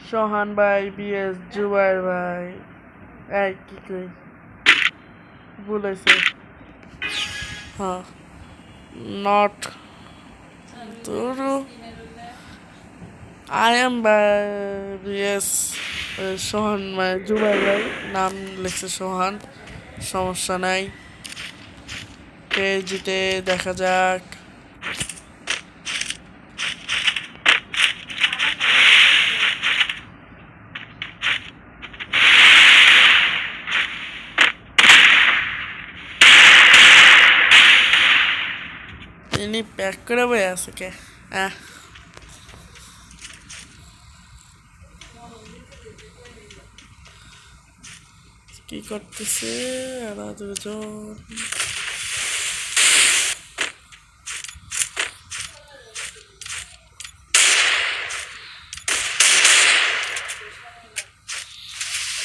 সোহান ভাই বিএস জুবাইর ভাই এই কি কই বলেছে হ্যাঁ নট তোরু আই এম বাই বিএস সোহান ভাই জুবাইর ভাই নাম লিখছে সোহান সমস্যা নাই কে জিতে দেখা যাক তিনি প্যাক করে বয়ে আছে কে কি করতেছে এরা দুজন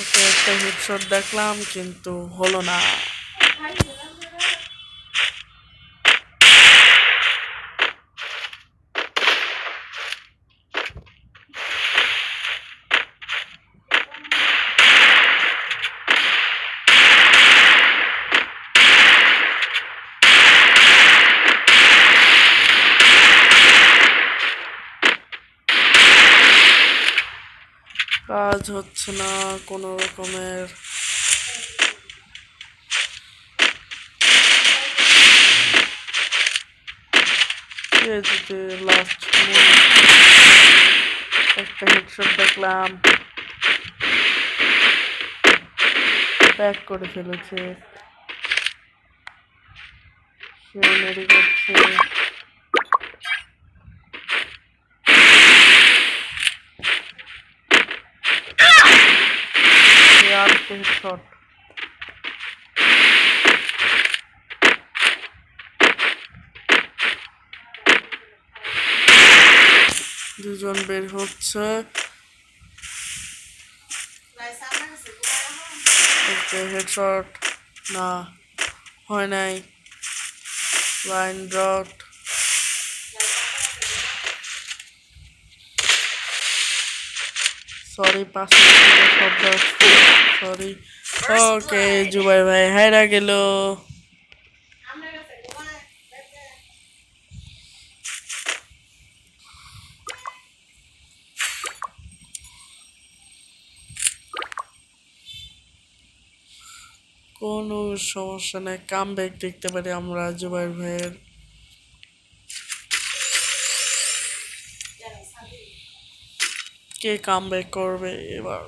ওকে একটা হেডশট দেখলাম কিন্তু হলো না কাজ হচ্ছে না কোনো রকমের লাস্ট একটা হেডশট দেখলাম প্যাক করে ফেলেছে সে মেরে করছে আর হেডশট দুজন বের হচ্ছে হেডশট না হয় নাই লাইন ড্রট সরি 5 মিনিটের শব্দ সরি ওকে জুবাই ভাই হাইরা গেল কোনো সমস্যা নাই কামব্যাক দেখতে পারি আমরা জুবাইর ভাইয়ের কে কামব্যাক করবে এবার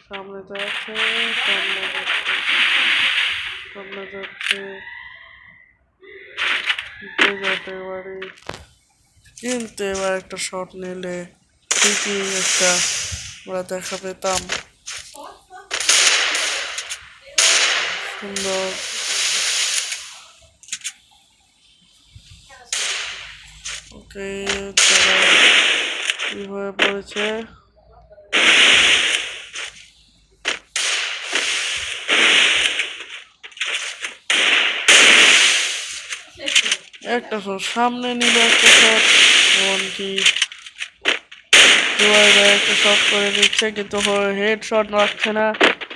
সামনে যাচ্ছে সামনে যাচ্ছে যেতে পারি কিন্তু এবার একটা শট নিলে ঠিকই একটা আমরা দেখা পেতাম সুন্দর ওকে তারা কি হয়ে পড়েছে একটা শট সামনে নিল একটা শট এমনকি একটা শট করে দিচ্ছে কিন্তু হেড শট রাখছে না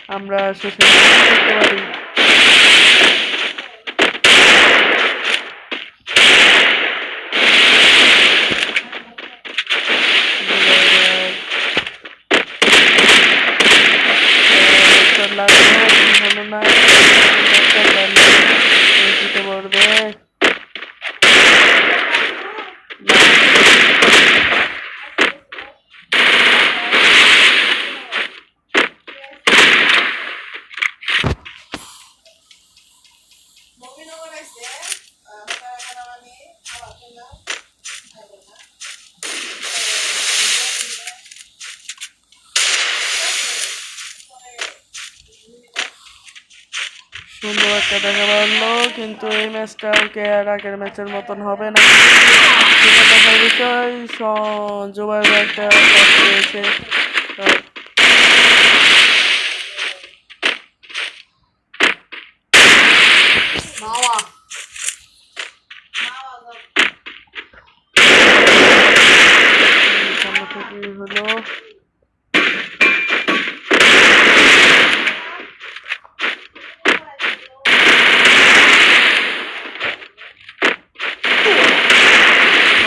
আমরা শেষে করতে পারি হলো না দিতে পারবে সুন্দর একটা দেখা পারলো কিন্তু এই ম্যাচটা ওকে আর আগের ম্যাচের মতন হবে না দেখার বিষয় জুবাইর একটা পেয়েছে এই হলো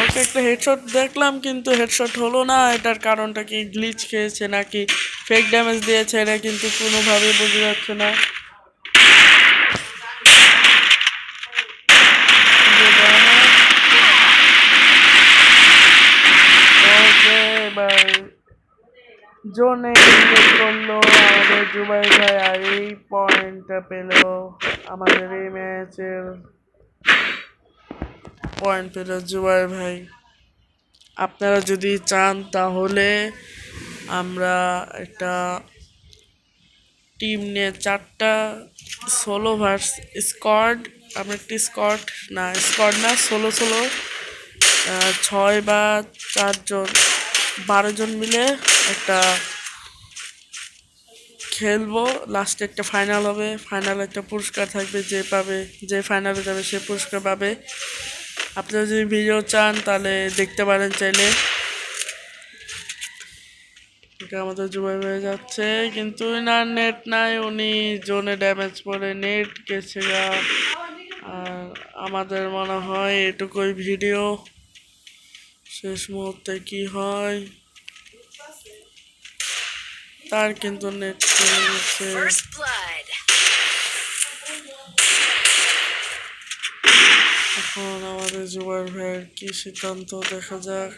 ওকে, একটা হেডশট দেখলাম কিন্তু হেডশট হলো না। এটার কারণটা কি, গ্লিচ খেয়েছে নাকি ফেক ড্যামেজ দিয়েছে, এটা কিন্তু কোনোভাবেই বোঝা যাচ্ছে না। ওকে, এবার জোনে ইনভেস্ট করলো আমাদের জুবাই ভাই, আর এই পয়েন্টটা পেল আমাদের এই ম্যাচের পয়েন্ট পেল জুবাই ভাই। আপনারা যদি চান তাহলে আমরা একটা টিম নিয়ে 4টা সোলো ভার্স স্কোয়াড, আমরা একটি স্কোয়াড না সোলো 6 বা 4 জন 12 জন মিলে একটা খেলবো। লাস্টে একটা ফাইনাল হবে, ফাইনালে একটা পুরস্কার থাকবে, যে ফাইনালে যাবে সে পুরস্কার পাবে। আপনারা যদি ভিডিও চান তাহলে দেখতে পারেন চাইলে। এটা আমাদের জুবাই হয়ে যাচ্ছে কিন্তু না, নেট নাই, উনি জোনে ড্যামেজ পড়ে নেট গেছে গা। আর আমাদের মনে হয় এটুকুই ভিডিও, শেষ মুহূর্তে কি হয়। তার কিন্তু নেট চলে গেছে। এখন আমাদের জুবাই ভাইয়ের কি সিদ্ধান্ত দেখা যাক।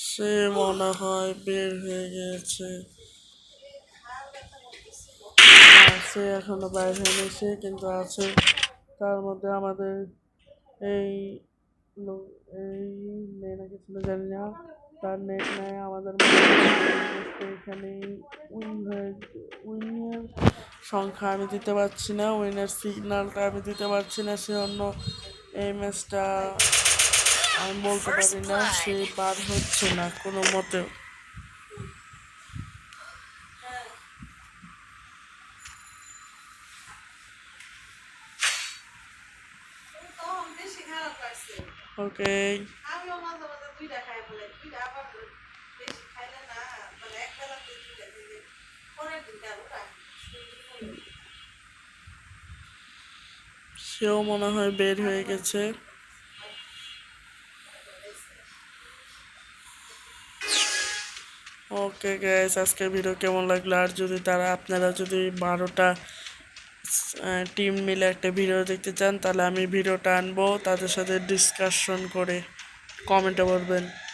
সে মনে হয় বের হয়ে গেছে, সে এখনো বাইরে হয়নি, সে কিন্তু আছে। তার মধ্যে আমাদের এই এই মেয়ে নাকি ছিল জানি না, তার নেট নেয় আমাদের এখানে উইনের সংখ্যা আমি দিতে পারছি না, উইনের সিগন্যালটা আমি দিতে পারছি না, সে অন্য এই ম্যাচটা আমি বলতে পারি না, সে পার হচ্ছে না কোনো মতেও। ওকে, সেও মনে হয় বের হয়ে গেছে। ওকে গাইস, আজকের ভিডিও কেমন লাগলো? আর যদি আপনারা যদি 12টা টিম মিলে একটা ভিডিও দেখতে চান তাহলে আমি ভিডিওটা আনবো, তাদের সাথে ডিসকাশন করে কমেন্টে বলবেন।